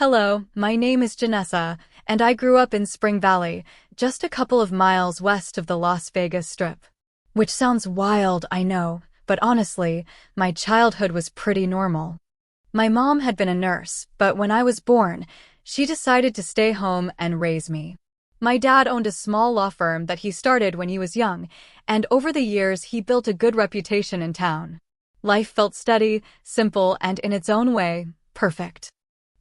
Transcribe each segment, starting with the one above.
Hello, my name is Janessa, and I grew up in Spring Valley, just a couple of miles west of the Las Vegas Strip. Which sounds wild, I know, but honestly, my childhood was pretty normal. My mom had been a nurse, but when I was born, she decided to stay home and raise me. My dad owned a small law firm that he started when he was young, and over the years he built a good reputation in town. Life felt steady, simple, and in its own way, perfect.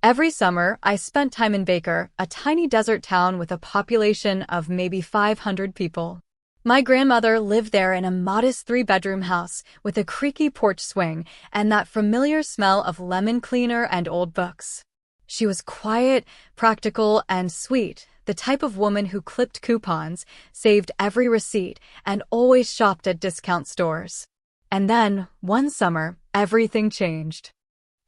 Every summer, I spent time in Baker, a tiny desert town with a population of maybe 500 people. My grandmother lived there in a modest three-bedroom house with a creaky porch swing and that familiar smell of lemon cleaner and old books. She was quiet, practical, and sweet, the type of woman who clipped coupons, saved every receipt, and always shopped at discount stores. And then, one summer, everything changed.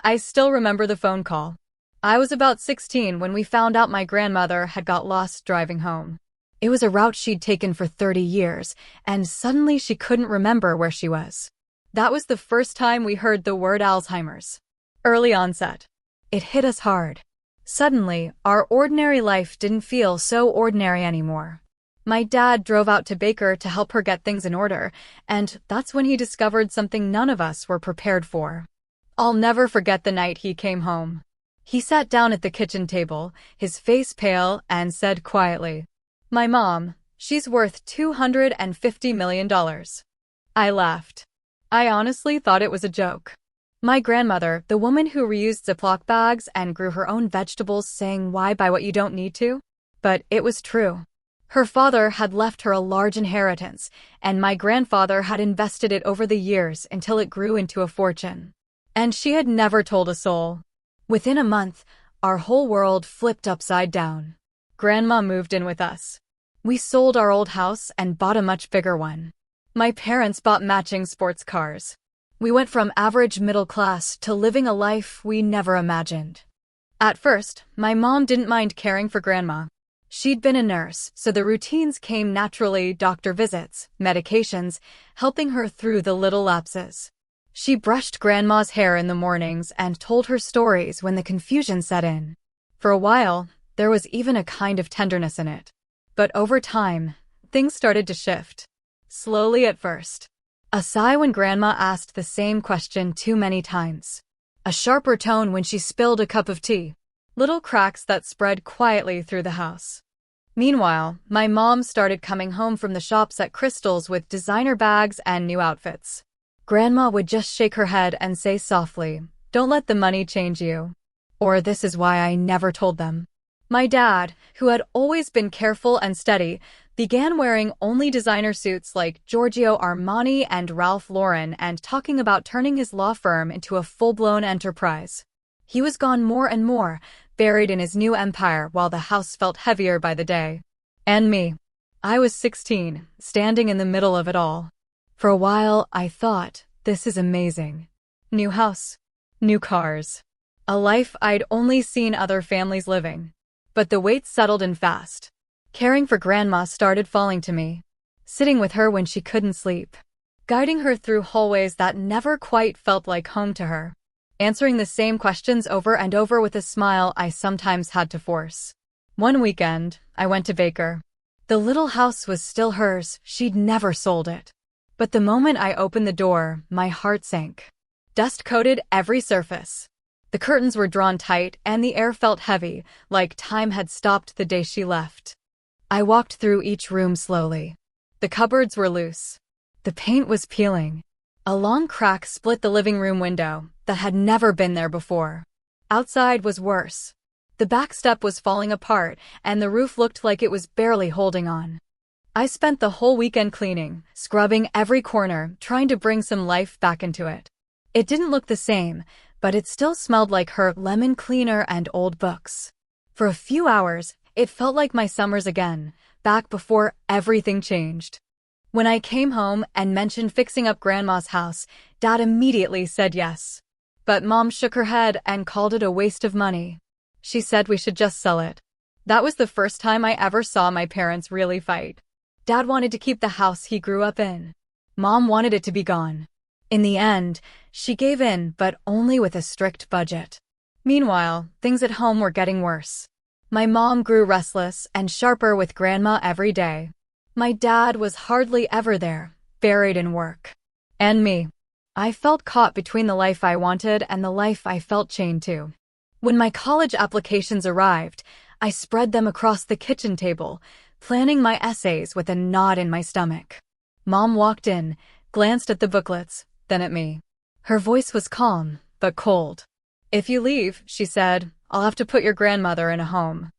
I still remember the phone call. I was about 16 when we found out my grandmother had got lost driving home. It was a route she'd taken for 30 years, and suddenly she couldn't remember where she was. That was the first time we heard the word Alzheimer's. Early onset. It hit us hard. Suddenly, our ordinary life didn't feel so ordinary anymore. My dad drove out to Baker to help her get things in order, and that's when he discovered something none of us were prepared for. I'll never forget the night he came home. He sat down at the kitchen table, his face pale, and said quietly, "My mom, she's worth $250 million. I laughed. I honestly thought it was a joke. My grandmother, the woman who reused Ziploc bags and grew her own vegetables, saying why buy what you don't need to? But it was true. Her father had left her a large inheritance, and my grandfather had invested it over the years until it grew into a fortune. And she had never told a soul. Within a month, our whole world flipped upside down. Grandma moved in with us. We sold our old house and bought a much bigger one. My parents bought matching sports cars. We went from average middle class to living a life we never imagined. At first, my mom didn't mind caring for Grandma. She'd been a nurse, so the routines came naturally: doctor visits, medications, helping her through the little lapses. She brushed Grandma's hair in the mornings and told her stories when the confusion set in. For a while, there was even a kind of tenderness in it. But over time, things started to shift. Slowly at first. A sigh when Grandma asked the same question too many times. A sharper tone when she spilled a cup of tea. Little cracks that spread quietly through the house. Meanwhile, my mom started coming home from the shops at Crystal's with designer bags and new outfits. Grandma would just shake her head and say softly, "Don't let the money change you." Or, "This is why I never told them." My dad, who had always been careful and steady, began wearing only designer suits like Giorgio Armani and Ralph Lauren and talking about turning his law firm into a full-blown enterprise. He was gone more and more, buried in his new empire while the house felt heavier by the day. And me. I was 16, standing in the middle of it all. For a while, I thought, this is amazing. New house. New cars. A life I'd only seen other families living. But the weight settled in fast. Caring for Grandma started falling to me. Sitting with her when she couldn't sleep. Guiding her through hallways that never quite felt like home to her. Answering the same questions over and over with a smile I sometimes had to force. One weekend, I went to Baker. The little house was still hers, she'd never sold it. But the moment I opened the door, my heart sank. Dust coated every surface. The curtains were drawn tight and the air felt heavy, like time had stopped the day she left. I walked through each room slowly. The cupboards were loose. The paint was peeling. A long crack split the living room window that had never been there before. Outside was worse. The back step was falling apart and the roof looked like it was barely holding on. I spent the whole weekend cleaning, scrubbing every corner, trying to bring some life back into it. It didn't look the same, but it still smelled like her lemon cleaner and old books. For a few hours, it felt like my summers again, back before everything changed. When I came home and mentioned fixing up Grandma's house, Dad immediately said yes. But Mom shook her head and called it a waste of money. She said we should just sell it. That was the first time I ever saw my parents really fight. Dad wanted to keep the house he grew up in. Mom wanted it to be gone. In the end, she gave in, but only with a strict budget. Meanwhile, things at home were getting worse. My mom grew restless and sharper with Grandma every day. My dad was hardly ever there, buried in work. And me. I felt caught between the life I wanted and the life I felt chained to. When my college applications arrived, I spread them across the kitchen table, planning my essays with a knot in my stomach. Mom walked in, glanced at the booklets, then at me. Her voice was calm, but cold. "If you leave," she said, "I'll have to put your grandmother in a home."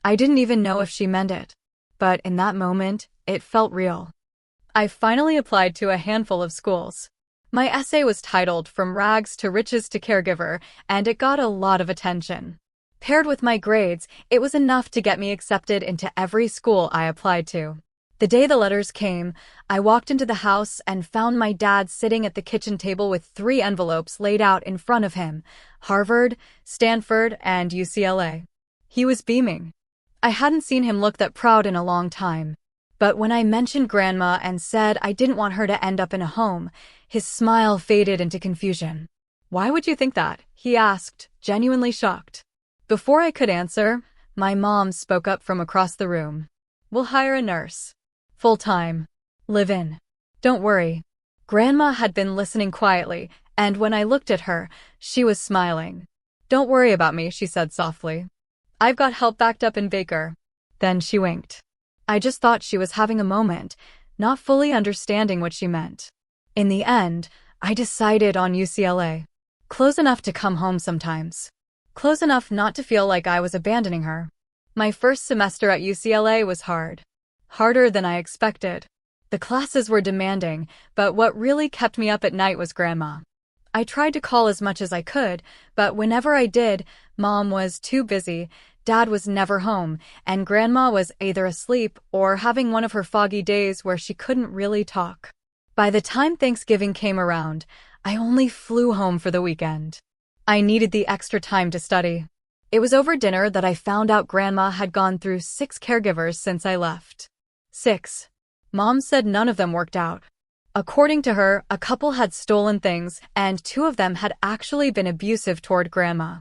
I didn't even know if she meant it. But in that moment, it felt real. I finally applied to a handful of schools. My essay was titled From Rags to Riches to Caregiver, and it got a lot of attention. Paired with my grades, it was enough to get me accepted into every school I applied to. The day the letters came, I walked into the house and found my dad sitting at the kitchen table with 3 envelopes laid out in front of him: Harvard, Stanford, and UCLA. He was beaming. I hadn't seen him look that proud in a long time. But when I mentioned Grandma and said I didn't want her to end up in a home, his smile faded into confusion. "Why would you think that?" he asked, genuinely shocked. Before I could answer, my mom spoke up from across the room. "We'll hire a nurse. Full-time. Live-in. Don't worry." Grandma had been listening quietly, and when I looked at her, she was smiling. "Don't worry about me," she said softly. "I've got help backed up in Baker." Then she winked. I just thought she was having a moment, not fully understanding what she meant. In the end, I decided on UCLA. Close enough to come home sometimes. Close enough not to feel like I was abandoning her. My first semester at UCLA was hard. Harder than I expected. The classes were demanding, but what really kept me up at night was Grandma. I tried to call as much as I could, but whenever I did, Mom was too busy, Dad was never home, and Grandma was either asleep or having one of her foggy days where she couldn't really talk. By the time Thanksgiving came around, I only flew home for the weekend. I needed the extra time to study. It was over dinner that I found out Grandma had gone through 6 caregivers since I left. 6. Mom said none of them worked out. According to her, a couple had stolen things, and 2 of them had actually been abusive toward Grandma.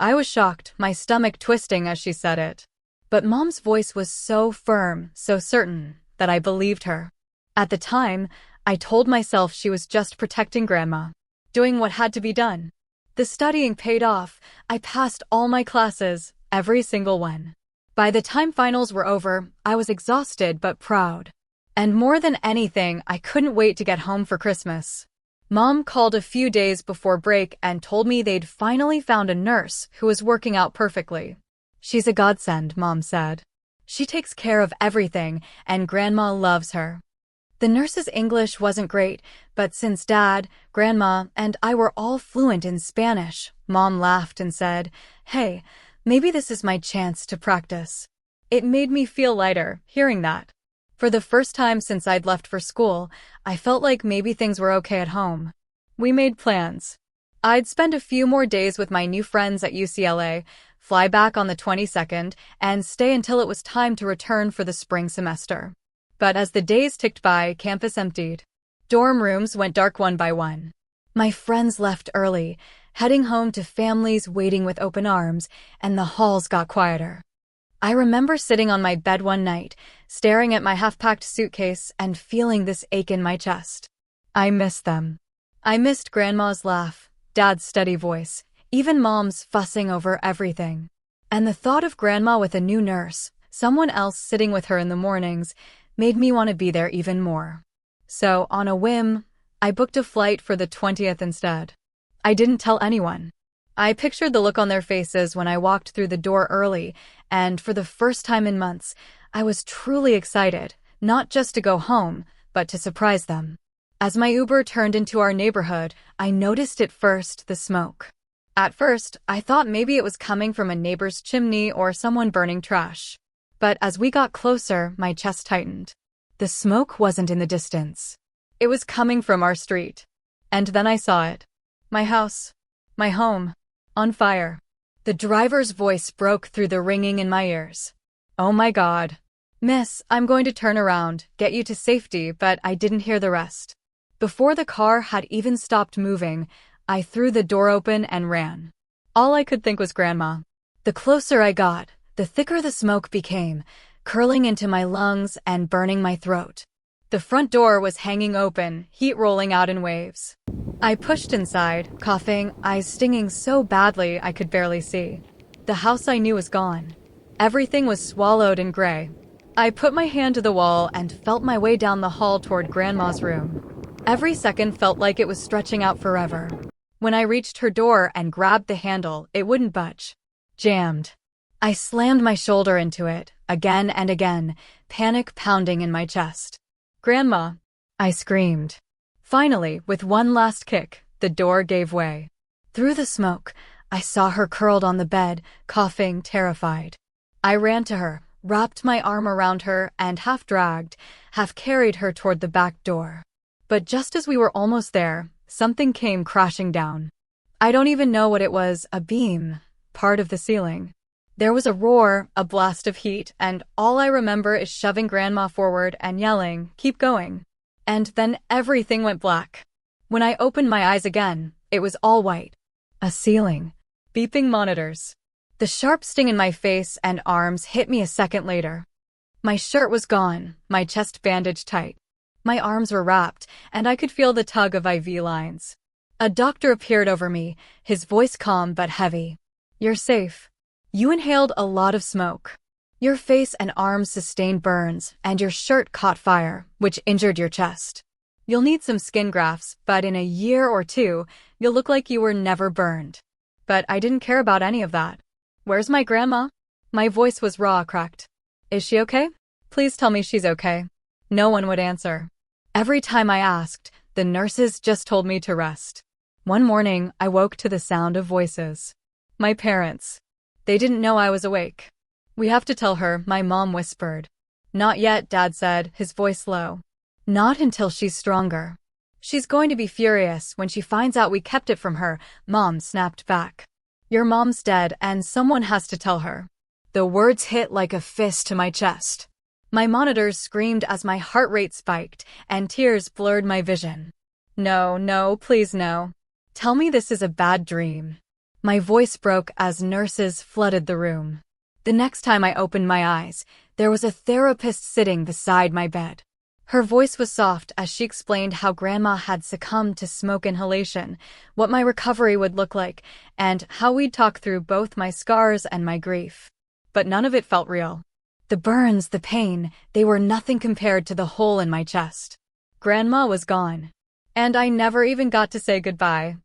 I was shocked, my stomach twisting as she said it. But Mom's voice was so firm, so certain, that I believed her. At the time, I told myself she was just protecting Grandma, doing what had to be done. The studying paid off. I passed all my classes, every single one. By the time finals were over, I was exhausted but proud. And more than anything, I couldn't wait to get home for Christmas. Mom called a few days before break and told me they'd finally found a nurse who was working out perfectly. "She's a godsend," Mom said. "She takes care of everything, and Grandma loves her." The nurse's English wasn't great, but since Dad, Grandma, and I were all fluent in Spanish, Mom laughed and said, "Hey, maybe this is my chance to practice." It made me feel lighter, hearing that. For the first time since I'd left for school, I felt like maybe things were okay at home. We made plans. I'd spend a few more days with my new friends at UCLA, fly back on the 22nd, and stay until it was time to return for the spring semester. But as the days ticked by, campus emptied. Dorm rooms went dark one by one. My friends left early, heading home to families waiting with open arms, and the halls got quieter. I remember sitting on my bed one night, staring at my half-packed suitcase and feeling this ache in my chest. I missed them. I missed Grandma's laugh, Dad's steady voice, even Mom's fussing over everything. And the thought of Grandma with a new nurse, someone else sitting with her in the mornings, made me want to be there even more. So, on a whim, I booked a flight for the 20th instead. I didn't tell anyone. I pictured the look on their faces when I walked through the door early, and for the first time in months, I was truly excited, not just to go home, but to surprise them. As my Uber turned into our neighborhood, I noticed at first the smoke. At first, I thought maybe it was coming from a neighbor's chimney or someone burning trash. But as we got closer, my chest tightened. The smoke wasn't in the distance. It was coming from our street. And then I saw it. My house. My home. On fire. The driver's voice broke through the ringing in my ears. "Oh my God. Miss, I'm going to turn around, get you to safety," but I didn't hear the rest. Before the car had even stopped moving, I threw the door open and ran. All I could think was Grandma. The closer I got, the thicker the smoke became, curling into my lungs and burning my throat. The front door was hanging open, heat rolling out in waves. I pushed inside, coughing, eyes stinging so badly I could barely see. The house I knew was gone. Everything was swallowed in gray. I put my hand to the wall and felt my way down the hall toward Grandma's room. Every second felt like it was stretching out forever. When I reached her door and grabbed the handle, it wouldn't budge. Jammed. I slammed my shoulder into it, again and again, panic pounding in my chest. "Grandma!" I screamed. Finally, with one last kick, the door gave way. Through the smoke, I saw her curled on the bed, coughing, terrified. I ran to her, wrapped my arm around her, and half dragged, half carried her toward the back door. But just as we were almost there, something came crashing down. I don't even know what it was, a beam, part of the ceiling. There was a roar, a blast of heat, and all I remember is shoving Grandma forward and yelling, "Keep going." And then everything went black. When I opened my eyes again, it was all white. A ceiling. Beeping monitors. The sharp sting in my face and arms hit me a second later. My shirt was gone, my chest bandaged tight. My arms were wrapped, and I could feel the tug of IV lines. A doctor appeared over me, his voice calm but heavy. "You're safe. You inhaled a lot of smoke. Your face and arms sustained burns, and your shirt caught fire, which injured your chest. You'll need some skin grafts, but in a year or two, you'll look like you were never burned." But I didn't care about any of that. "Where's my grandma?" My voice was raw, cracked. "Is she okay? Please tell me she's okay." No one would answer. Every time I asked, the nurses just told me to rest. One morning, I woke to the sound of voices. My parents. They didn't know I was awake. "We have to tell her," my mom whispered. "Not yet," Dad said, his voice low. "Not until she's stronger. She's going to be furious when she finds out we kept it from her," Mom snapped back. "Your mom's dead and someone has to tell her." The words hit like a fist to my chest. My monitors screamed as my heart rate spiked and tears blurred my vision. "No, no, please no. Tell me this is a bad dream." My voice broke as nurses flooded the room. The next time I opened my eyes, there was a therapist sitting beside my bed. Her voice was soft as she explained how Grandma had succumbed to smoke inhalation, what my recovery would look like, and how we'd talk through both my scars and my grief. But none of it felt real. The burns, the pain, they were nothing compared to the hole in my chest. Grandma was gone. And I never even got to say goodbye.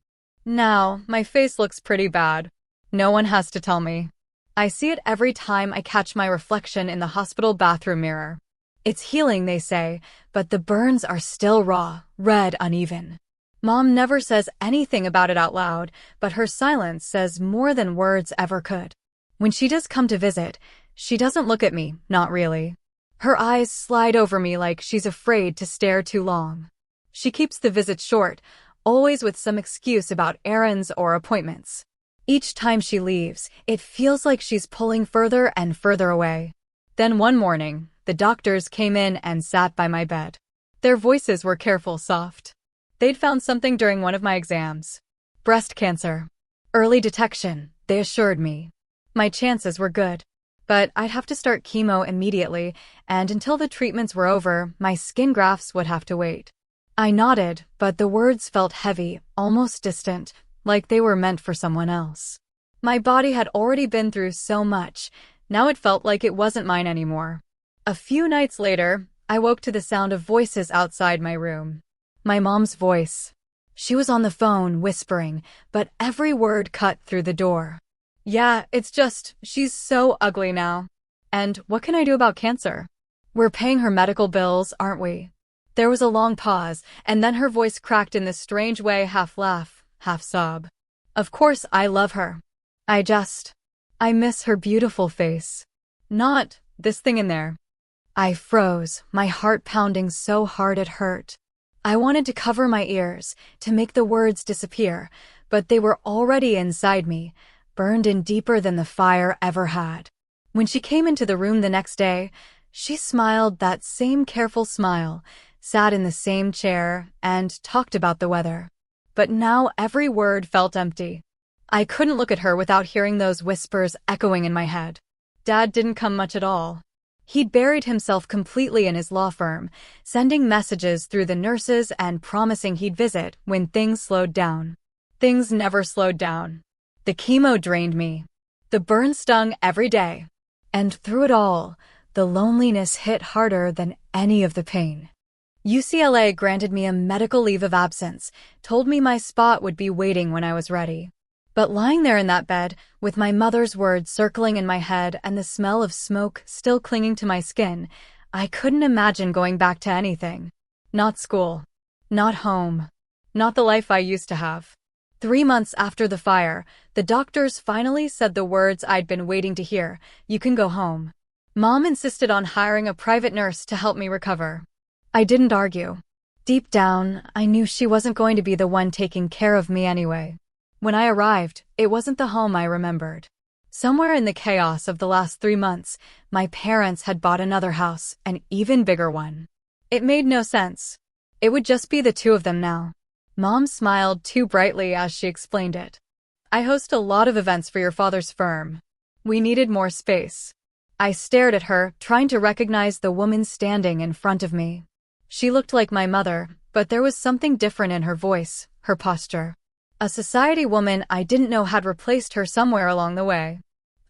Now, my face looks pretty bad. No one has to tell me. I see it every time I catch my reflection in the hospital bathroom mirror. It's healing, they say, but the burns are still raw, red, uneven. Mom never says anything about it out loud, but her silence says more than words ever could. When she does come to visit, she doesn't look at me, not really. Her eyes slide over me like she's afraid to stare too long. She keeps the visits short, always with some excuse about errands or appointments. Each time she leaves, it feels like she's pulling further and further away. Then one morning, the doctors came in and sat by my bed. Their voices were careful, soft. They'd found something during one of my exams. Breast cancer. Early detection, they assured me. My chances were good. But I'd have to start chemo immediately, and until the treatments were over, my skin grafts would have to wait. I nodded, but the words felt heavy, almost distant, like they were meant for someone else. My body had already been through so much, now it felt like it wasn't mine anymore. A few nights later, I woke to the sound of voices outside my room. My mom's voice. She was on the phone, whispering, but every word cut through the door. "Yeah, it's just, she's so ugly now. And what can I do about cancer? We're paying her medical bills, aren't we?" There was a long pause, and then her voice cracked in this strange way, half laugh, half sob. "Of course I love her. I miss her beautiful face. Not this thing in there." I froze, my heart pounding so hard it hurt. I wanted to cover my ears, to make the words disappear, but they were already inside me, burned in deeper than the fire ever had. When she came into the room the next day, she smiled that same careful smile, sat in the same chair, and talked about the weather. But now every word felt empty. I couldn't look at her without hearing those whispers echoing in my head. Dad didn't come much at all. He'd buried himself completely in his law firm, sending messages through the nurses and promising he'd visit when things slowed down. Things never slowed down. The chemo drained me. The burn stung every day. And through it all, the loneliness hit harder than any of the pain. UCLA granted me a medical leave of absence, told me my spot would be waiting when I was ready. But lying there in that bed, with my mother's words circling in my head and the smell of smoke still clinging to my skin, I couldn't imagine going back to anything. Not school. Not home. Not the life I used to have. 3 months after the fire, the doctors finally said the words I'd been waiting to hear: "You can go home." Mom insisted on hiring a private nurse to help me recover. I didn't argue. Deep down, I knew she wasn't going to be the one taking care of me anyway. When I arrived, it wasn't the home I remembered. Somewhere in the chaos of the last 3 months, my parents had bought another house, an even bigger one. It made no sense. It would just be the two of them now. Mom smiled too brightly as she explained it. "I host a lot of events for your father's firm. We needed more space." I stared at her, trying to recognize the woman standing in front of me. She looked like my mother, but there was something different in her voice, her posture. A society woman I didn't know had replaced her somewhere along the way.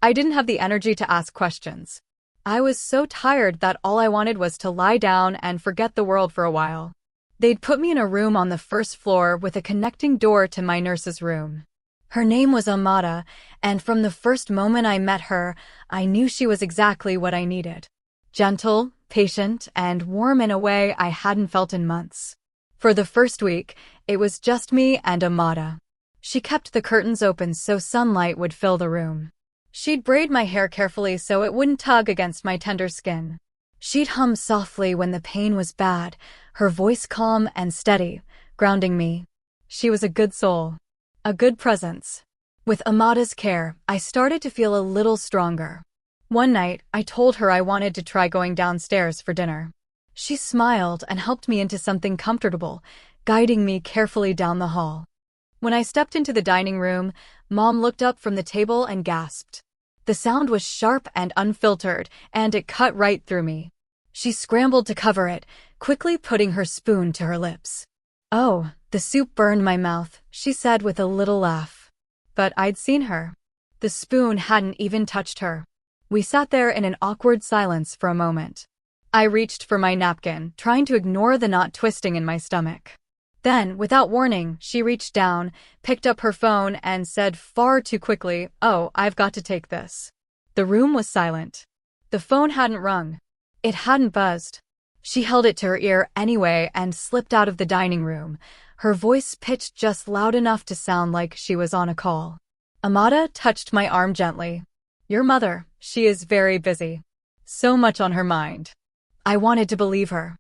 I didn't have the energy to ask questions. I was so tired that all I wanted was to lie down and forget the world for a while. They'd put me in a room on the first floor with a connecting door to my nurse's room. Her name was Amada, and from the first moment I met her, I knew she was exactly what I needed. Gentle, patient, and warm in a way I hadn't felt in months. For the first week, it was just me and Amada. She kept the curtains open so sunlight would fill the room. She'd braid my hair carefully so it wouldn't tug against my tender skin. She'd hum softly when the pain was bad, her voice calm and steady, grounding me. She was a good soul. A good presence. With Amada's care, I started to feel a little stronger. One night, I told her I wanted to try going downstairs for dinner. She smiled and helped me into something comfortable, guiding me carefully down the hall. When I stepped into the dining room, Mom looked up from the table and gasped. The sound was sharp and unfiltered, and it cut right through me. She scrambled to cover it, quickly putting her spoon to her lips. "Oh, the soup burned my mouth," she said with a little laugh. But I'd seen her. The spoon hadn't even touched her. We sat there in an awkward silence for a moment. I reached for my napkin, trying to ignore the knot twisting in my stomach. Then, without warning, she reached down, picked up her phone, and said far too quickly, "Oh, I've got to take this." The room was silent. The phone hadn't rung. It hadn't buzzed. She held it to her ear anyway and slipped out of the dining room, her voice pitched just loud enough to sound like she was on a call. Amada touched my arm gently. "Your mother, she is very busy. So much on her mind." I wanted to believe her.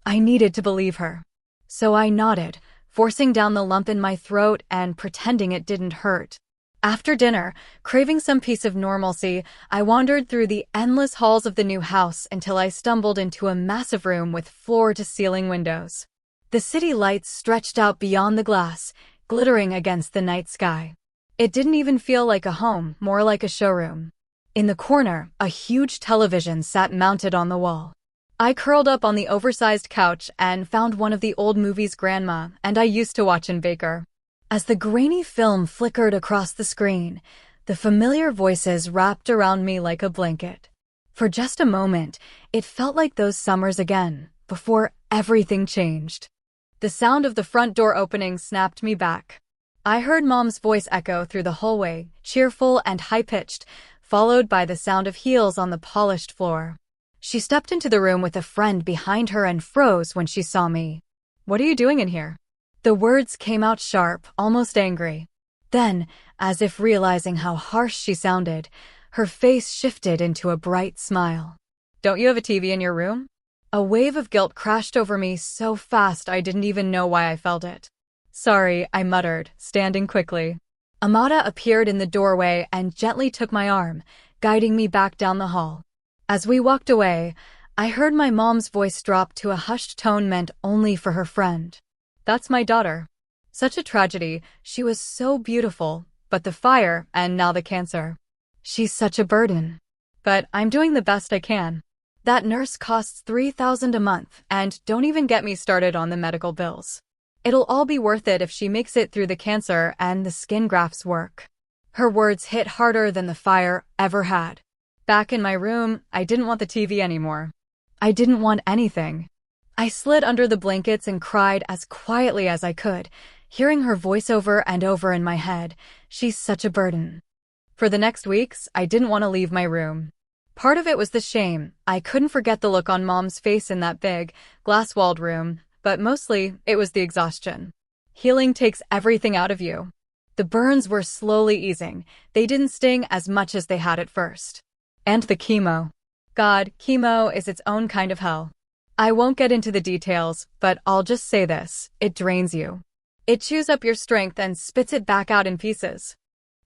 I needed to believe her. So I nodded, forcing down the lump in my throat and pretending it didn't hurt. After dinner, craving some piece of normalcy, I wandered through the endless halls of the new house until I stumbled into a massive room with floor-to-ceiling windows. The city lights stretched out beyond the glass, glittering against the night sky. It didn't even feel like a home, more like a showroom. In the corner, a huge television sat mounted on the wall. I curled up on the oversized couch and found one of the old movies Grandma and I used to watch in Baker. As the grainy film flickered across the screen, the familiar voices wrapped around me like a blanket. For just a moment, it felt like those summers again, before everything changed. The sound of the front door opening snapped me back. I heard Mom's voice echo through the hallway, cheerful and high-pitched, followed by the sound of heels on the polished floor. She stepped into the room with a friend behind her and froze when she saw me. "What are you doing in here?" The words came out sharp, almost angry. Then, as if realizing how harsh she sounded, her face shifted into a bright smile. "Don't you have a TV in your room?" A wave of guilt crashed over me so fast I didn't even know why I felt it. "Sorry," I muttered, standing quickly. Amada appeared in the doorway and gently took my arm, guiding me back down the hall. As we walked away, I heard my mom's voice drop to a hushed tone meant only for her friend. "That's my daughter." Such a tragedy. She was so beautiful, but the fire, and now the cancer. She's such a burden. But I'm doing the best I can. That nurse costs $3,000 a month, and don't even get me started on the medical bills. It'll all be worth it if she makes it through the cancer and the skin grafts work. Her words hit harder than the fire ever had. Back in my room, I didn't want the TV anymore. I didn't want anything. I slid under the blankets and cried as quietly as I could, hearing her voice over and over in my head. She's such a burden. For the next weeks, I didn't want to leave my room. Part of it was the shame. I couldn't forget the look on Mom's face in that big, glass-walled room, but mostly, it was the exhaustion. Healing takes everything out of you. The burns were slowly easing. They didn't sting as much as they had at first. And the chemo. God, chemo is its own kind of hell. I won't get into the details, but I'll just say this: it drains you. It chews up your strength and spits it back out in pieces.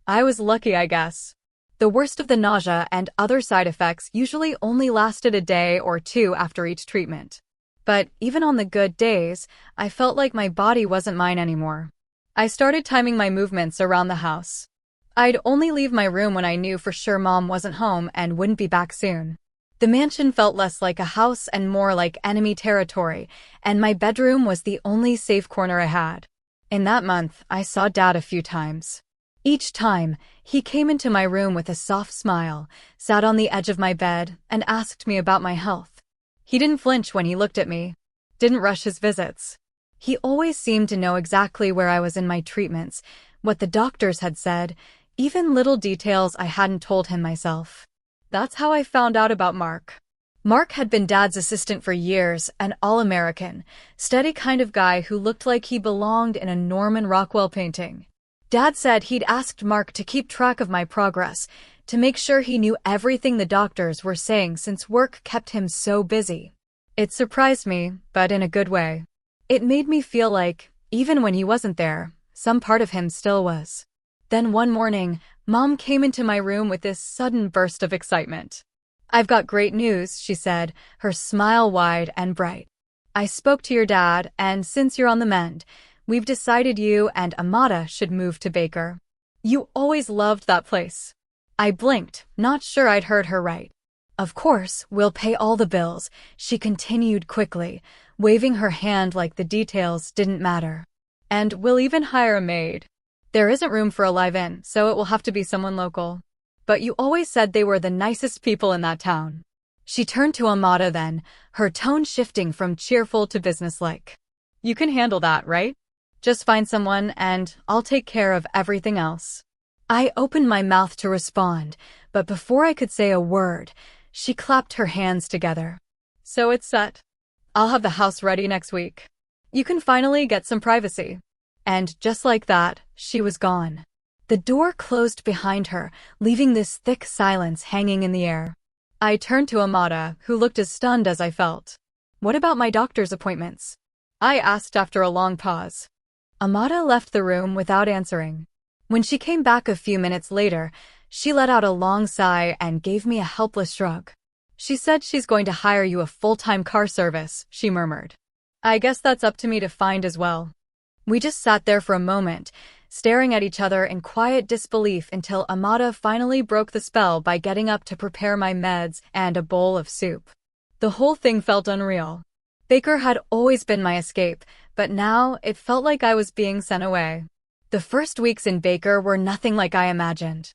I was lucky, I guess. The worst of the nausea and other side effects usually only lasted a day or two after each treatment. But even on the good days, I felt like my body wasn't mine anymore. I started timing my movements around the house. I'd only leave my room when I knew for sure Mom wasn't home and wouldn't be back soon. The mansion felt less like a house and more like enemy territory, and my bedroom was the only safe corner I had. In that month, I saw Dad a few times. Each time, he came into my room with a soft smile, sat on the edge of my bed, and asked me about my health. He didn't flinch when he looked at me, didn't rush his visits. He always seemed to know exactly where I was in my treatments, what the doctors had said, even little details I hadn't told him myself. That's how I found out about Mark. Mark had been Dad's assistant for years, an all-American, steady kind of guy who looked like he belonged in a Norman Rockwell painting. Dad said he'd asked Mark to keep track of my progress, to make sure he knew everything the doctors were saying since work kept him so busy. It surprised me, but in a good way. It made me feel like, even when he wasn't there, some part of him still was. Then one morning, Mom came into my room with this sudden burst of excitement. "I've got great news," she said, her smile wide and bright. "I spoke to your dad, and since you're on the mend, we've decided you and Amada should move to Baker. You always loved that place." I blinked, not sure I'd heard her right. "Of course, we'll pay all the bills," she continued quickly, waving her hand like the details didn't matter. "And we'll even hire a maid. There isn't room for a live-in, so it will have to be someone local. But you always said they were the nicest people in that town." She turned to Amada then, her tone shifting from cheerful to businesslike. "You can handle that, right? Just find someone, and I'll take care of everything else." I opened my mouth to respond, but before I could say a word, she clapped her hands together. "So it's set. I'll have the house ready next week. You can finally get some privacy." And just like that, she was gone. The door closed behind her, leaving this thick silence hanging in the air. I turned to Amada, who looked as stunned as I felt. "What about my doctor's appointments?" I asked after a long pause. Amada left the room without answering. When she came back a few minutes later, she let out a long sigh and gave me a helpless shrug. "She said she's going to hire you a full-time car service," she murmured. "I guess that's up to me to find as well." We just sat there for a moment, staring at each other in quiet disbelief until Amada finally broke the spell by getting up to prepare my meds and a bowl of soup. The whole thing felt unreal. Baker had always been my escape, but now it felt like I was being sent away. The first weeks in Baker were nothing like I imagined.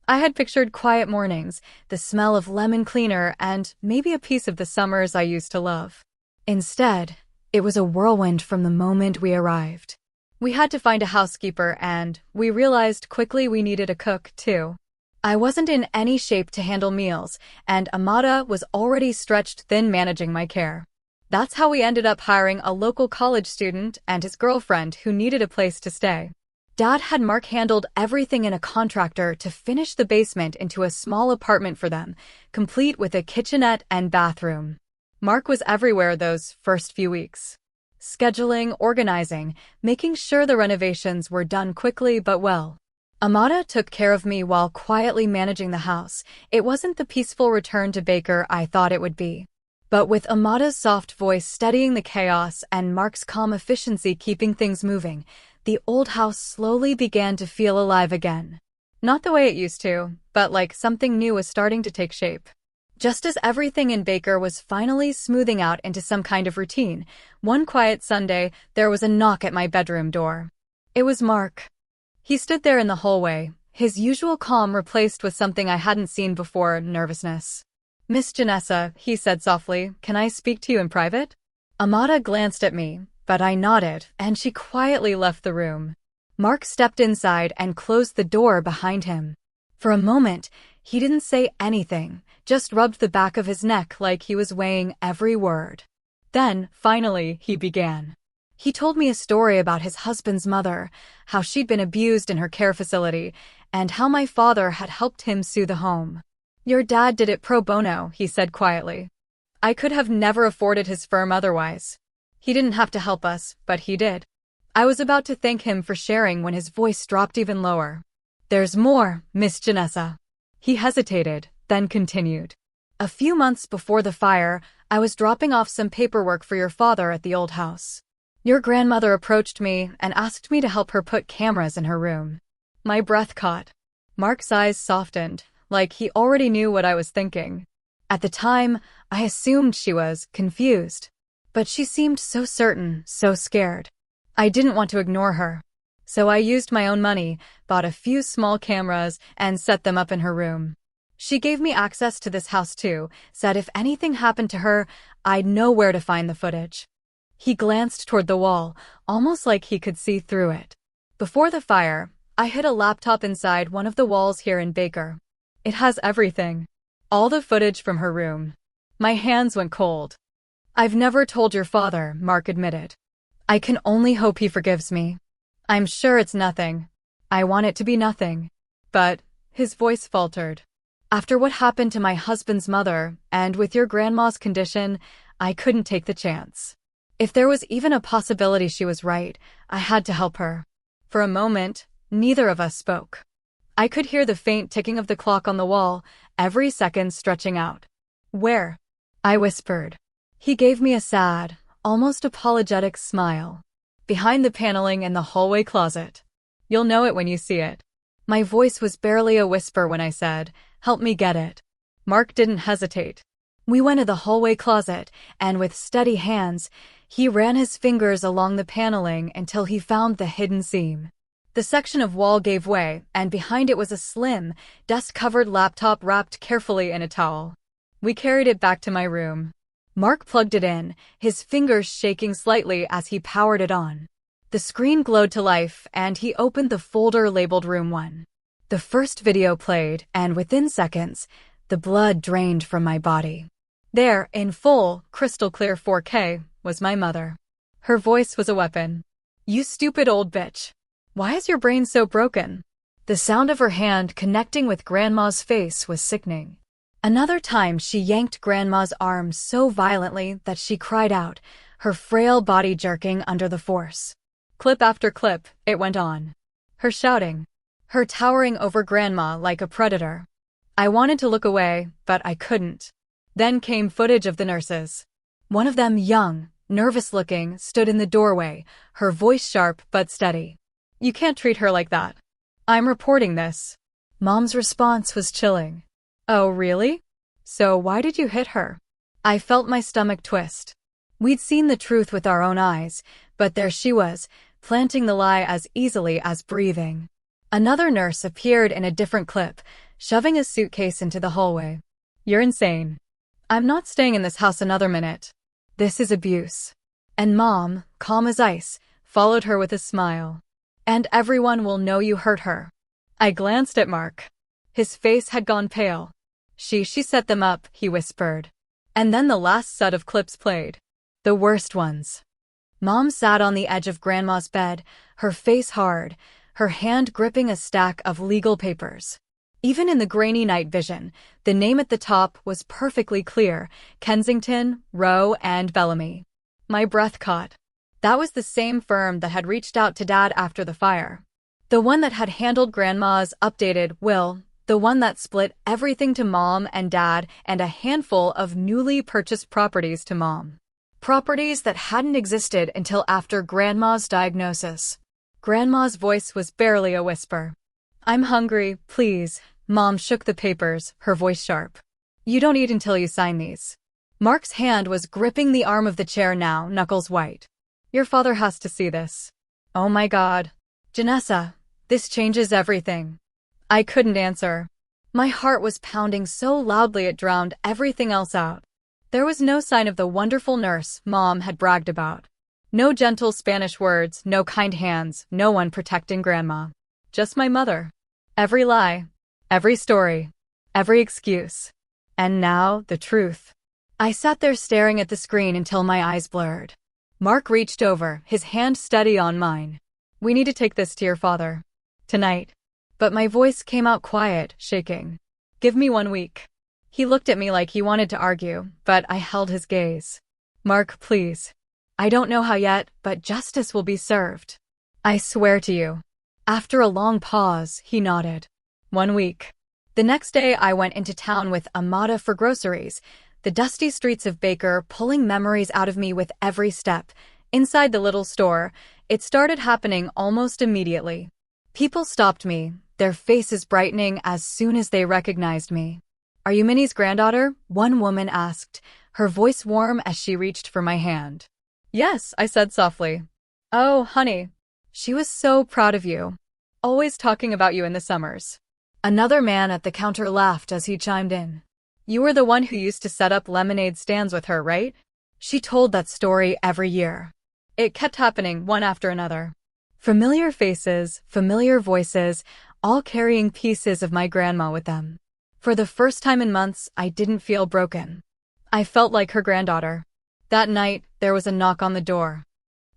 I had pictured quiet mornings, the smell of lemon cleaner, and maybe a piece of the summers I used to love. Instead, it was a whirlwind from the moment we arrived. We had to find a housekeeper, and we realized quickly we needed a cook, too. I wasn't in any shape to handle meals, and Amada was already stretched thin managing my care. That's how we ended up hiring a local college student and his girlfriend who needed a place to stay. Dad had Mark handled everything in a contractor to finish the basement into a small apartment for them, complete with a kitchenette and bathroom. Mark was everywhere those first few weeks. Scheduling, organizing, making sure the renovations were done quickly but well. Amada took care of me while quietly managing the house. It wasn't the peaceful return to Baker I thought it would be. But with Amada's soft voice steadying the chaos and Mark's calm efficiency keeping things moving, the old house slowly began to feel alive again. Not the way it used to, but like something new was starting to take shape. Just as everything in Baker was finally smoothing out into some kind of routine, one quiet Sunday, there was a knock at my bedroom door. It was Mark. He stood there in the hallway, his usual calm replaced with something I hadn't seen before, nervousness. "Miss Janessa," he said softly, "can I speak to you in private?" Amada glanced at me, but I nodded, and she quietly left the room. Mark stepped inside and closed the door behind him. For a moment, he didn't say anything, just rubbed the back of his neck like he was weighing every word. Then, finally, he began. He told me a story about his husband's mother, how she'd been abused in her care facility, and how my father had helped him sue the home. "Your dad did it pro bono," he said quietly. "I could have never afforded his firm otherwise. He didn't have to help us, but he did." I was about to thank him for sharing when his voice dropped even lower. "There's more, Miss Janessa." He hesitated, then continued. "A few months before the fire, I was dropping off some paperwork for your father at the old house. Your grandmother approached me and asked me to help her put cameras in her room." My breath caught. Mark's eyes softened, like he already knew what I was thinking. At the time, I assumed she was confused. But she seemed so certain, so scared. I didn't want to ignore her. So I used my own money, bought a few small cameras, and set them up in her room. She gave me access to this house too, said if anything happened to her, I'd know where to find the footage. He glanced toward the wall, almost like he could see through it. Before the fire, I hid a laptop inside one of the walls here in Baker. It has everything. All the footage from her room. My hands went cold. "I've never told your father," Mark admitted. "I can only hope he forgives me. I'm sure it's nothing. I want it to be nothing." But, his voice faltered. "After what happened to my husband's mother, and with your grandma's condition, I couldn't take the chance. If there was even a possibility she was right, I had to help her." For a moment, neither of us spoke. I could hear the faint ticking of the clock on the wall, every second stretching out. "Where?" I whispered. He gave me a sad, almost apologetic smile. "Behind the paneling in the hallway closet. You'll know it when you see it." My voice was barely a whisper when I said, "Help me get it." Mark didn't hesitate. We went to the hallway closet, and with steady hands, he ran his fingers along the paneling until he found the hidden seam. The section of wall gave way, and behind it was a slim, dust-covered laptop wrapped carefully in a towel. We carried it back to my room. Mark plugged it in, his fingers shaking slightly as he powered it on. The screen glowed to life, and he opened the folder labeled Room 1. The first video played, and within seconds, the blood drained from my body. There, in full, crystal-clear 4K, was my mother. Her voice was a weapon. "You stupid old bitch. Why is your brain so broken?" The sound of her hand connecting with Grandma's face was sickening. Another time she yanked Grandma's arm so violently that she cried out, her frail body jerking under the force. Clip after clip, it went on. Her shouting. Her towering over Grandma like a predator. I wanted to look away, but I couldn't. Then came footage of the nurses. One of them, young, nervous-looking, stood in the doorway, her voice sharp but steady. "You can't treat her like that. I'm reporting this." Mom's response was chilling. "Oh, really? So why did you hit her?" I felt my stomach twist. We'd seen the truth with our own eyes, but there she was, planting the lie as easily as breathing. Another nurse appeared in a different clip, shoving a suitcase into the hallway. "You're insane. I'm not staying in this house another minute. This is abuse." And Mom, calm as ice, followed her with a smile. "And everyone will know you hurt her." I glanced at Mark. His face had gone pale. She set them up," he whispered. And then the last set of clips played. The worst ones. Mom sat on the edge of Grandma's bed, her face hard, her hand gripping a stack of legal papers. Even in the grainy night vision, the name at the top was perfectly clear: Kensington, Rowe, and Bellamy. My breath caught. That was the same firm that had reached out to Dad after the fire. The one that had handled Grandma's updated will, the one that split everything to Mom and Dad and a handful of newly purchased properties to Mom. Properties that hadn't existed until after Grandma's diagnosis. Grandma's voice was barely a whisper. I'm hungry, please. Mom shook the papers, her voice sharp. You don't eat until you sign these. Mark's hand was gripping the arm of the chair now, knuckles white. Your father has to see this. Oh my God. Janessa, this changes everything. I couldn't answer. My heart was pounding so loudly it drowned everything else out. There was no sign of the wonderful nurse Mom had bragged about. No gentle Spanish words, no kind hands, no one protecting Grandma. Just my mother. Every lie, every story, every excuse. And now, the truth. I sat there staring at the screen until my eyes blurred. Mark reached over, his hand steady on mine. We need to take this to your father. Tonight. But my voice came out quiet, shaking. Give me 1 week. He looked at me like he wanted to argue, but I held his gaze. Mark, please. I don't know how yet, but justice will be served. I swear to you. After a long pause, he nodded. 1 week. The next day I went into town with Amada for groceries, the dusty streets of Baker pulling memories out of me with every step. Inside the little store, it started happening almost immediately. People stopped me, their faces brightening as soon as they recognized me. Are you Minnie's granddaughter? One woman asked, her voice warm as she reached for my hand. Yes, I said softly. Oh, honey. She was so proud of you. Always talking about you in the summers. Another man at the counter laughed as he chimed in. You were the one who used to set up lemonade stands with her, right? She told that story every year. It kept happening one after another. Familiar faces, familiar voices, all carrying pieces of my grandma with them. For the first time in months, I didn't feel broken. I felt like her granddaughter. That night, there was a knock on the door.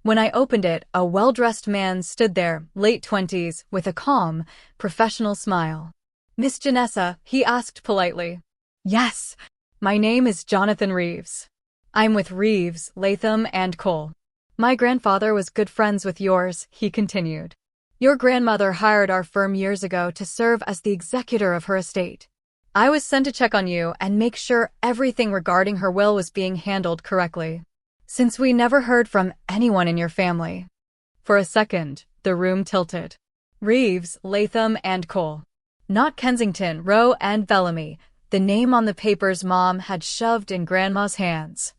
When I opened it, a well-dressed man stood there, late 20s, with a calm, professional smile. Miss Janessa, he asked politely. Yes, my name is Jonathan Reeves. I'm with Reeves, Latham, and Cole. My grandfather was good friends with yours, he continued. Your grandmother hired our firm years ago to serve as the executor of her estate. I was sent to check on you and make sure everything regarding her will was being handled correctly. Since we never heard from anyone in your family. For a second, the room tilted. Reeves, Latham, and Cole. Not Kensington, Rowe, and Bellamy, the name on the papers Mom had shoved in Grandma's hands.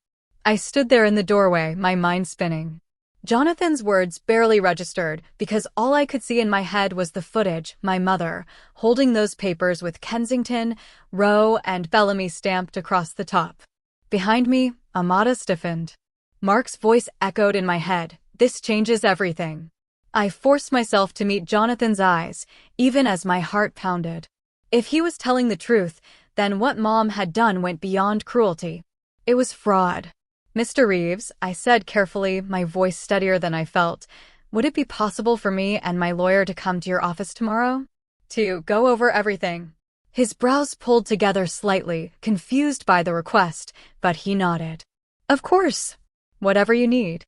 I stood there in the doorway, my mind spinning. Jonathan's words barely registered because all I could see in my head was the footage, my mother, holding those papers with Kensington, Rowe, and Bellamy stamped across the top. Behind me, Amada stiffened. Mark's voice echoed in my head. This changes everything. I forced myself to meet Jonathan's eyes, even as my heart pounded. If he was telling the truth, then what Mom had done went beyond cruelty. It was fraud. Mr. Reeves, I said carefully, my voice steadier than I felt, would it be possible for me and my lawyer to come to your office tomorrow? To go over everything. His brows pulled together slightly, confused by the request, but he nodded. Of course. Whatever you need.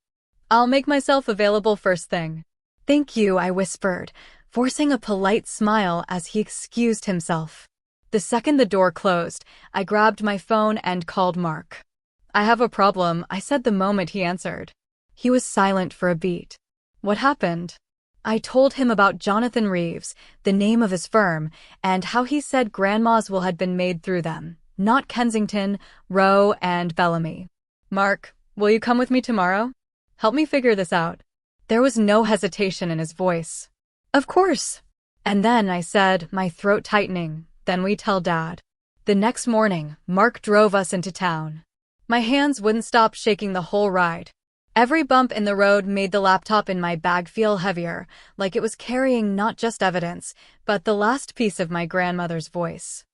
I'll make myself available first thing. Thank you, I whispered, forcing a polite smile as he excused himself. The second the door closed, I grabbed my phone and called Mark. I have a problem, I said the moment he answered. He was silent for a beat. What happened? I told him about Jonathan Reeves, the name of his firm, and how he said Grandma's will had been made through them, not Kensington, Rowe, and Bellamy. Mark, will you come with me tomorrow? Help me figure this out. There was no hesitation in his voice. Of course. And then I said, my throat tightening, then we tell Dad. The next morning, Mark drove us into town. My hands wouldn't stop shaking the whole ride. Every bump in the road made the laptop in my bag feel heavier, like it was carrying not just evidence, but the last piece of my grandmother's voice.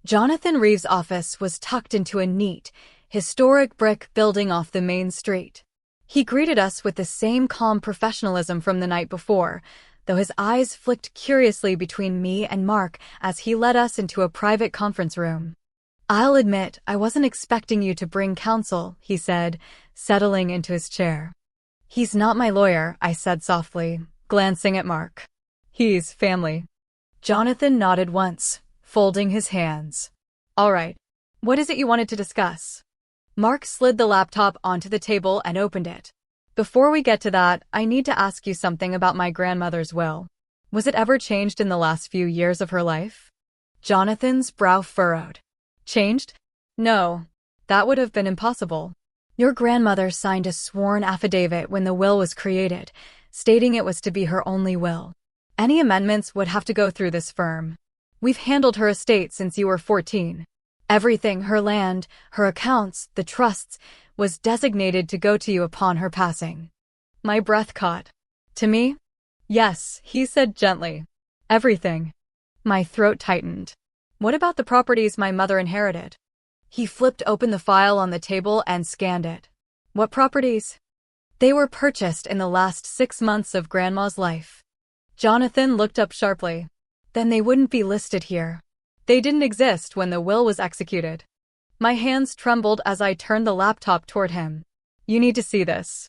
Jonathan Reeves' office was tucked into a neat, historic brick building off the main street. He greeted us with the same calm professionalism from the night before, though his eyes flicked curiously between me and Mark as he led us into a private conference room. I'll admit, I wasn't expecting you to bring counsel, he said, settling into his chair. He's not my lawyer, I said softly, glancing at Mark. He's family. Jonathan nodded once, folding his hands. All right. What is it you wanted to discuss? Mark slid the laptop onto the table and opened it. Before we get to that, I need to ask you something about my grandmother's will. Was it ever changed in the last few years of her life? Jonathan's brow furrowed. Changed? No. That would have been impossible. Your grandmother signed a sworn affidavit when the will was created, stating it was to be her only will. Any amendments would have to go through this firm. We've handled her estate since you were 14. Everything, her land, her accounts, the trusts, was designated to go to you upon her passing. My breath caught. To me? Yes, he said gently. Everything. My throat tightened. What about the properties my mother inherited? He flipped open the file on the table and scanned it. What properties? They were purchased in the last 6 months of Grandma's life. Jonathan looked up sharply. Then they wouldn't be listed here. They didn't exist when the will was executed. My hands trembled as I turned the laptop toward him. You need to see this.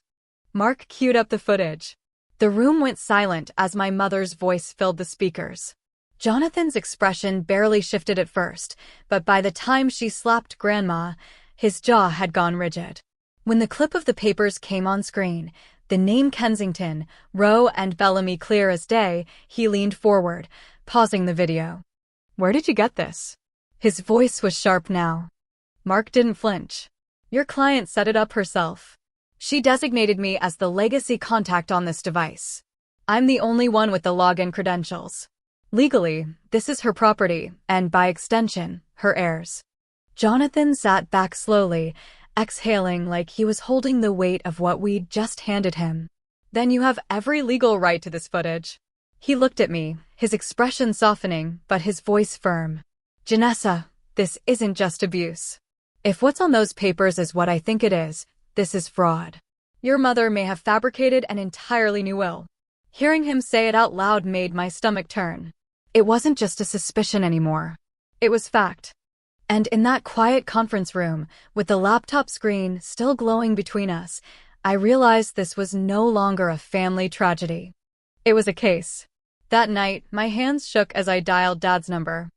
Mark queued up the footage. The room went silent as my mother's voice filled the speakers. Jonathan's expression barely shifted at first, but by the time she slapped Grandma, his jaw had gone rigid. When the clip of the papers came on screen, the name Kensington, Rowe and Bellamy clear as day, he leaned forward, pausing the video. Where did you get this? His voice was sharp now. Mark didn't flinch. Your client set it up herself. She designated me as the legacy contact on this device. I'm the only one with the login credentials. Legally, this is her property, and by extension, her heirs. Jonathan sat back slowly, exhaling like he was holding the weight of what we'd just handed him. Then you have every legal right to this footage. He looked at me, his expression softening, but his voice firm. Janessa, this isn't just abuse. If what's on those papers is what I think it is, this is fraud. Your mother may have fabricated an entirely new will. Hearing him say it out loud made my stomach turn. It wasn't just a suspicion anymore. It was fact. And in that quiet conference room, with the laptop screen still glowing between us, I realized this was no longer a family tragedy. It was a case. That night, my hands shook as I dialed Dad's number.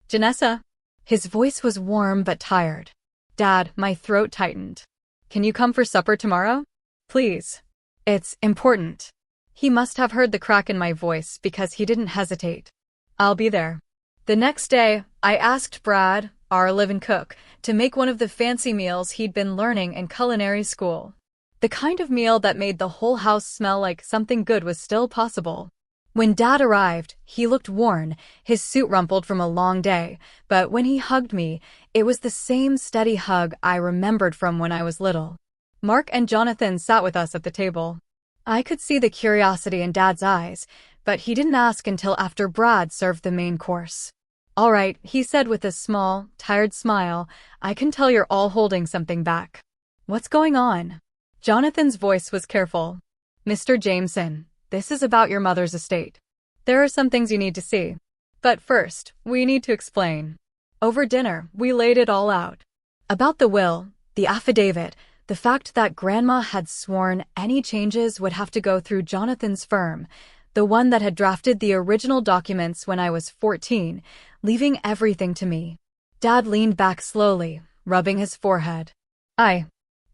Janessa? His voice was warm but tired. Dad, my throat tightened. Can you come for supper tomorrow? Please. It's important. He must have heard the crack in my voice because he didn't hesitate. I'll be there. The next day, I asked Brad, our live-in cook, to make one of the fancy meals he'd been learning in culinary school. The kind of meal that made the whole house smell like something good was still possible. When Dad arrived, he looked worn, his suit rumpled from a long day, but when he hugged me, it was the same steady hug I remembered from when I was little. Mark and Jonathan sat with us at the table. I could see the curiosity in Dad's eyes, but he didn't ask until after Brad served the main course. All right, he said with a small, tired smile, I can tell you're all holding something back. What's going on? Jonathan's voice was careful. Mr. Jameson, this is about your mother's estate. There are some things you need to see. But first, we need to explain. Over dinner, we laid it all out. About the will, the affidavit, the fact that Grandma had sworn any changes would have to go through Jonathan's firm, the one that had drafted the original documents when I was 14, leaving everything to me. Dad leaned back slowly, rubbing his forehead. I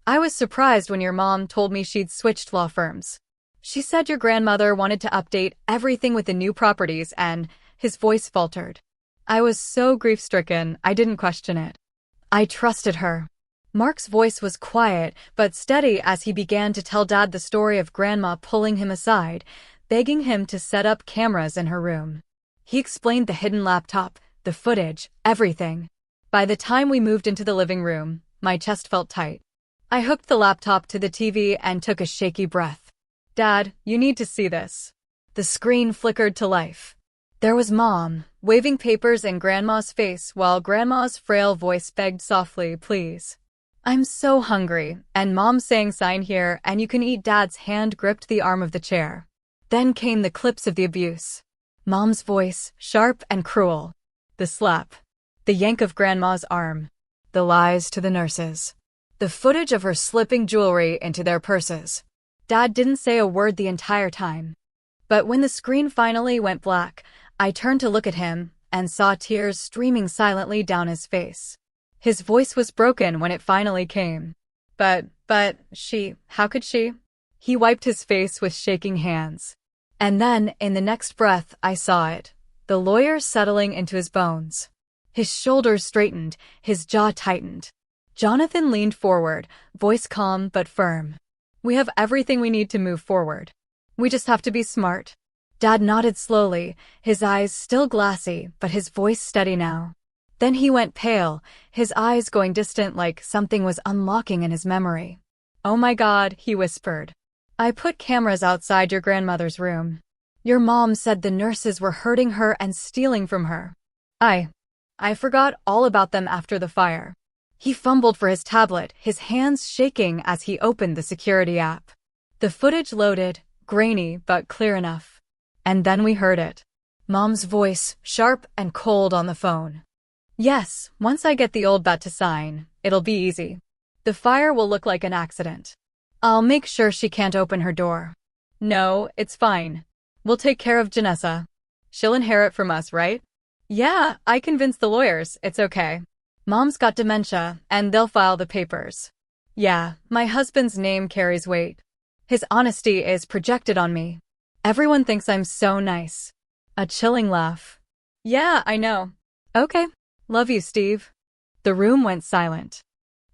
was surprised when your mom told me she'd switched law firms. She said your grandmother wanted to update everything with the new properties and, his voice faltered. I was so grief-stricken, I didn't question it. I trusted her. Mark's voice was quiet but steady as he began to tell Dad the story of Grandma pulling him aside, begging him to set up cameras in her room. He explained the hidden laptop, the footage, everything. By the time we moved into the living room, my chest felt tight. I hooked the laptop to the TV and took a shaky breath. Dad, you need to see this. The screen flickered to life. There was Mom, waving papers in Grandma's face while Grandma's frail voice begged softly, please. I'm so hungry, and Mom saying sign here and you can eat. Dad's hand gripped the arm of the chair. Then came the clips of the abuse. Mom's voice, sharp and cruel. The slap. The yank of Grandma's arm. The lies to the nurses. The footage of her slipping jewelry into their purses. Dad didn't say a word the entire time. But when the screen finally went black, I turned to look at him and saw tears streaming silently down his face. His voice was broken when it finally came. But how could she? He wiped his face with shaking hands. And then, in the next breath, I saw it. The lawyer settling into his bones. His shoulders straightened, his jaw tightened. Jonathan leaned forward, voice calm but firm. We have everything we need to move forward. We just have to be smart. Dad nodded slowly, his eyes still glassy, but his voice steady now. Then he went pale, his eyes going distant like something was unlocking in his memory. Oh my God, he whispered. I put cameras outside your grandmother's room. Your mom said the nurses were hurting her and stealing from her. I forgot all about them after the fire. He fumbled for his tablet, his hands shaking as he opened the security app. The footage loaded, grainy but clear enough. And then we heard it. Mom's voice, sharp and cold on the phone. Yes, once I get the old vet to sign, it'll be easy. The fire will look like an accident. I'll make sure she can't open her door. No, it's fine. We'll take care of Janessa. She'll inherit from us, right? Yeah, I convinced the lawyers, it's okay. Mom's got dementia, and they'll file the papers. Yeah, my husband's name carries weight. His honesty is projected on me. Everyone thinks I'm so nice. A chilling laugh. Yeah, I know. Okay. Love you, Steve. The room went silent.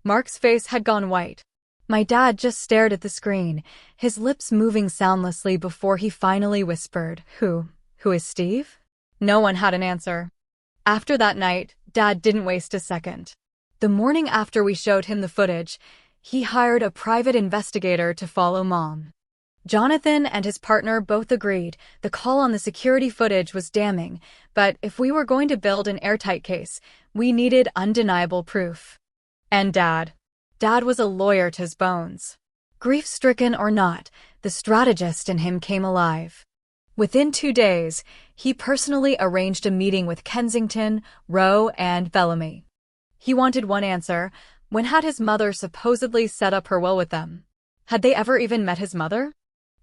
Mark's face had gone white. My dad just stared at the screen, his lips moving soundlessly before he finally whispered, Who is Steve? No one had an answer. After that night, Dad didn't waste a second. The morning after we showed him the footage, he hired a private investigator to follow Mom. Jonathan and his partner both agreed the call on the security footage was damning, but if we were going to build an airtight case, we needed undeniable proof. And Dad was a lawyer to his bones. Grief-stricken or not, the strategist in him came alive. Within 2 days, he personally arranged a meeting with Kensington, Rowe, and Bellamy. He wanted one answer: when had his mother supposedly set up her will with them? Had they ever even met his mother?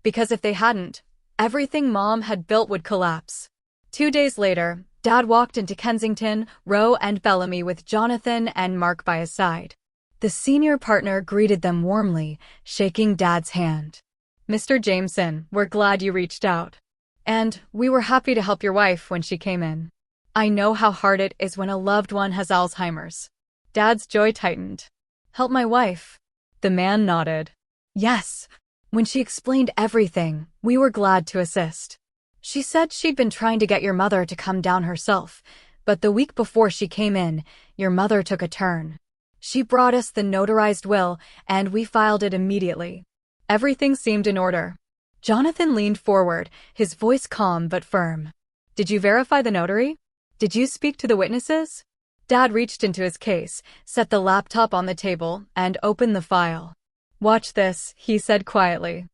Because if they hadn't, everything Mom had built would collapse. 2 days later, Dad walked into Kensington, Rowe, and Bellamy with Jonathan and Mark by his side. The senior partner greeted them warmly, shaking Dad's hand. Mr. Jameson, we're glad you reached out. And we were happy to help your wife when she came in. I know how hard it is when a loved one has Alzheimer's. Dad's joy tightened. Help my wife? The man nodded. Yes. When she explained everything, we were glad to assist. She said she'd been trying to get your mother to come down herself, but the week before she came in, your mother took a turn. She brought us the notarized will, and we filed it immediately. Everything seemed in order. Jonathan leaned forward, his voice calm but firm. Did you verify the notary? Did you speak to the witnesses? Dad reached into his case, set the laptop on the table, and opened the file. Watch this, he said quietly.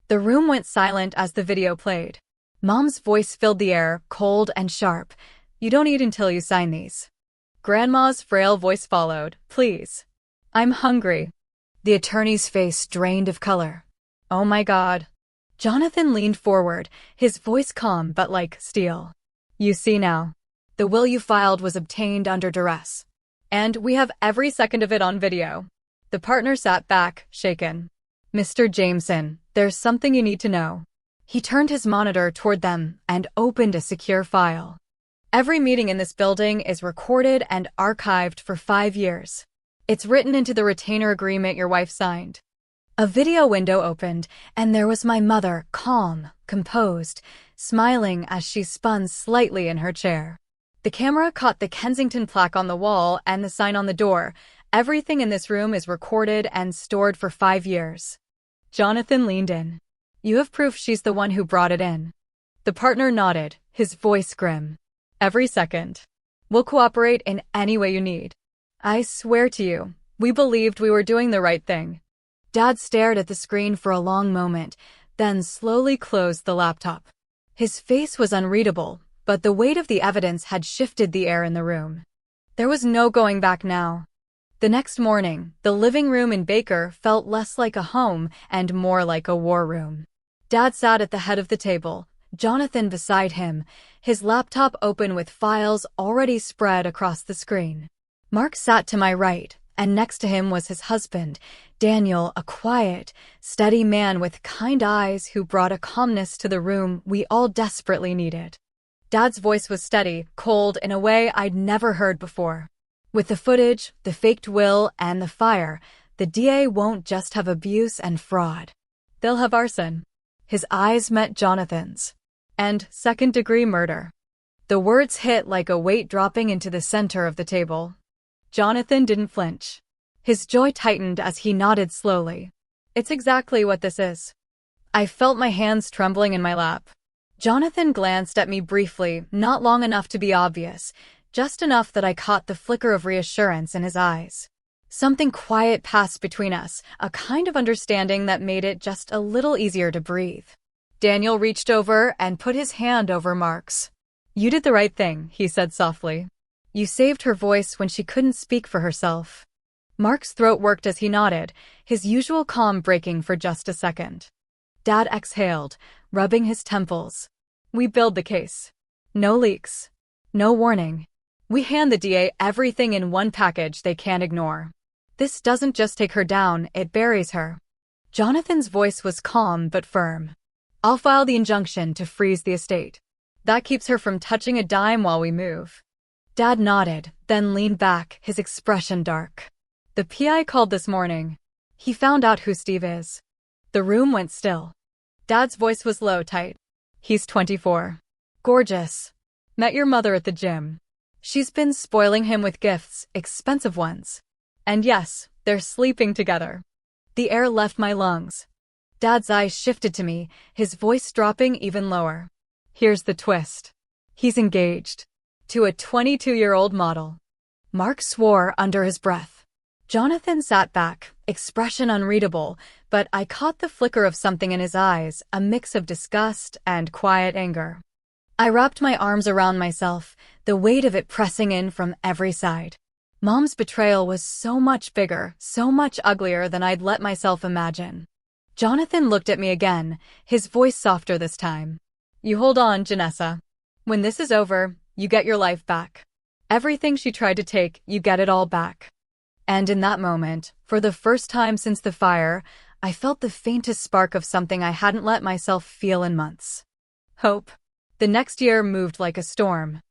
The room went silent as the video played. Mom's voice filled the air, cold and sharp. You don't eat until you sign these. Grandma's frail voice followed. Please. I'm hungry. The attorney's face drained of color. Oh my God. Jonathan leaned forward, his voice calm but like steel. You see now. The will you filed was obtained under duress. And we have every second of it on video. The partner sat back, shaken. Mr. Jameson, there's something you need to know. He turned his monitor toward them and opened a secure file. Every meeting in this building is recorded and archived for 5 years. It's written into the retainer agreement your wife signed. A video window opened, and there was my mother, calm, composed, smiling as she spun slightly in her chair. The camera caught the Kensington plaque on the wall and the sign on the door. Everything in this room is recorded and stored for 5 years. Jonathan leaned in. You have proof she's the one who brought it in. The partner nodded, his voice grim. Every second. We'll cooperate in any way you need. I swear to you, we believed we were doing the right thing. Dad stared at the screen for a long moment, then slowly closed the laptop. His face was unreadable, but the weight of the evidence had shifted the air in the room. There was no going back now. The next morning, the living room in Baker felt less like a home and more like a war room. Dad sat at the head of the table, Jonathan beside him, his laptop open with files already spread across the screen. Mark sat to my right, And next to him was his husband, Daniel, a quiet, steady man with kind eyes who brought a calmness to the room we all desperately needed. Dad's voice was steady, cold in a way I'd never heard before. With the footage, the faked will, and the fire, the DA won't just have abuse and fraud. They'll have arson. His eyes met Jonathan's. And second-degree murder. The words hit like a weight dropping into the center of the table. Jonathan didn't flinch. His jaw tightened as he nodded slowly. It's exactly what this is. I felt my hands trembling in my lap. Jonathan glanced at me briefly, not long enough to be obvious, just enough that I caught the flicker of reassurance in his eyes. Something quiet passed between us, a kind of understanding that made it just a little easier to breathe. Daniel reached over and put his hand over Mark's. "You did the right thing," he said softly. "You saved her voice when she couldn't speak for herself." Mark's throat worked as he nodded, his usual calm breaking for just a second. Dad exhaled, rubbing his temples. "We build the case. No leaks. No warning. We hand the DA everything in one package they can't ignore. This doesn't just take her down, it buries her." Jonathan's voice was calm but firm. "I'll file the injunction to freeze the estate. That keeps her from touching a dime while we move." Dad nodded, then leaned back, his expression dark. "The PI called this morning. He found out who Steve is." The room went still. Dad's voice was low, tight. "He's 24. Gorgeous. Met your mother at the gym. She's been spoiling him with gifts, expensive ones. And yes, they're sleeping together." The air left my lungs. Dad's eyes shifted to me, his voice dropping even lower. "Here's the twist. He's engaged. To a 22-year-old model." Mark swore under his breath. Jonathan sat back, expression unreadable, but I caught the flicker of something in his eyes, a mix of disgust and quiet anger. I wrapped my arms around myself, the weight of it pressing in from every side. Mom's betrayal was so much bigger, so much uglier than I'd let myself imagine. Jonathan looked at me again, his voice softer this time. "You hold on, Janessa. When this is over, you get your life back. Everything she tried to take, you get it all back." And in that moment, for the first time since the fire, I felt the faintest spark of something I hadn't let myself feel in months. Hope. The next year moved like a storm.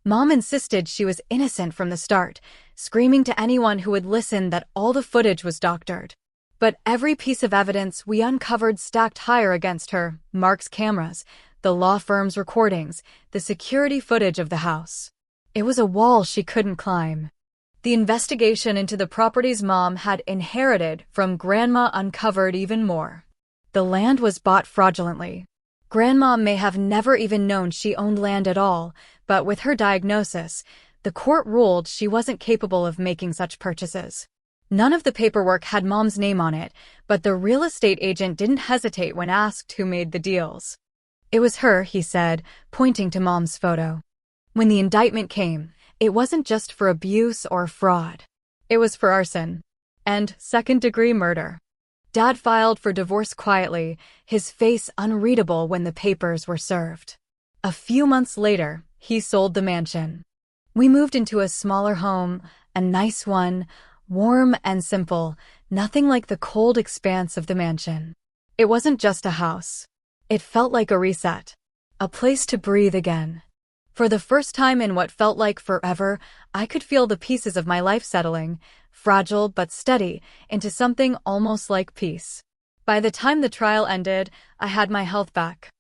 Mom insisted she was innocent from the start, screaming to anyone who would listen that all the footage was doctored. But every piece of evidence we uncovered stacked higher against her: Mark's cameras, the law firm's recordings, the security footage of the house. It was a wall she couldn't climb. The investigation into the properties Mom had inherited from Grandma uncovered even more. The land was bought fraudulently. Grandma may have never even known she owned land at all, but with her diagnosis, the court ruled she wasn't capable of making such purchases. None of the paperwork had Mom's name on it, but the real estate agent didn't hesitate when asked who made the deals. "It was her," he said, pointing to Mom's photo. When the indictment came, it wasn't just for abuse or fraud. It was for arson. And second-degree murder. Dad filed for divorce quietly, his face unreadable when the papers were served. A few months later, he sold the mansion. We moved into a smaller home, a nice one, warm and simple, nothing like the cold expanse of the mansion. It wasn't just a house. It felt like a reset. A place to breathe again. For the first time in what felt like forever, I could feel the pieces of my life settling, fragile but steady, into something almost like peace. By the time the trial ended, I had my health back.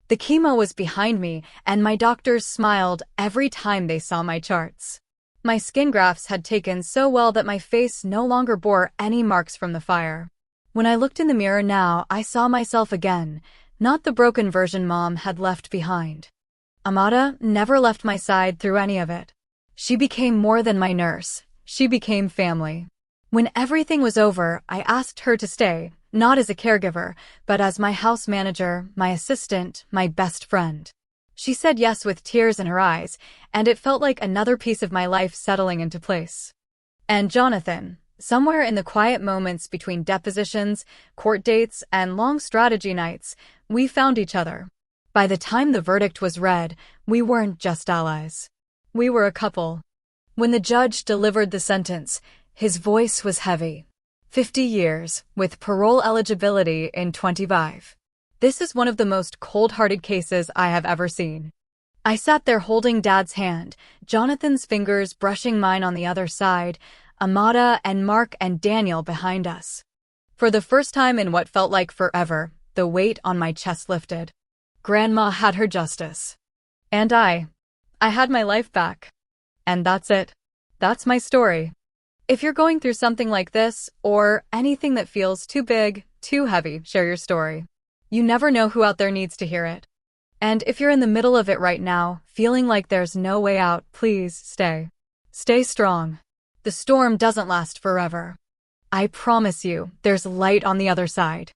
The chemo was behind me, and my doctors smiled every time they saw my charts. My skin grafts had taken so well that my face no longer bore any marks from the fire. When I looked in the mirror now, I saw myself again, not the broken version Mom had left behind. Amada never left my side through any of it. She became more than my nurse. She became family. When everything was over, I asked her to stay, not as a caregiver, but as my house manager, my assistant, my best friend. She said yes with tears in her eyes, and it felt like another piece of my life settling into place. And Jonathan, somewhere in the quiet moments between depositions, court dates, and long strategy nights, we found each other. By the time the verdict was read, we weren't just allies. We were a couple. When the judge delivered the sentence, His voice was heavy. 50 years, with parole eligibility in 25. This is one of the most cold-hearted cases I have ever seen. I sat there holding Dad's hand, Jonathan's fingers brushing mine on the other side, Amada and Mark and Daniel behind us. For the first time in what felt like forever, the weight on my chest lifted. Grandma had her justice. And I had my life back. And that's it. That's my story. If you're going through something like this, or anything that feels too big, too heavy, share your story. You never know who out there needs to hear it. And if you're in the middle of it right now, feeling like there's no way out, please stay. Stay strong. The storm doesn't last forever. I promise you, there's light on the other side.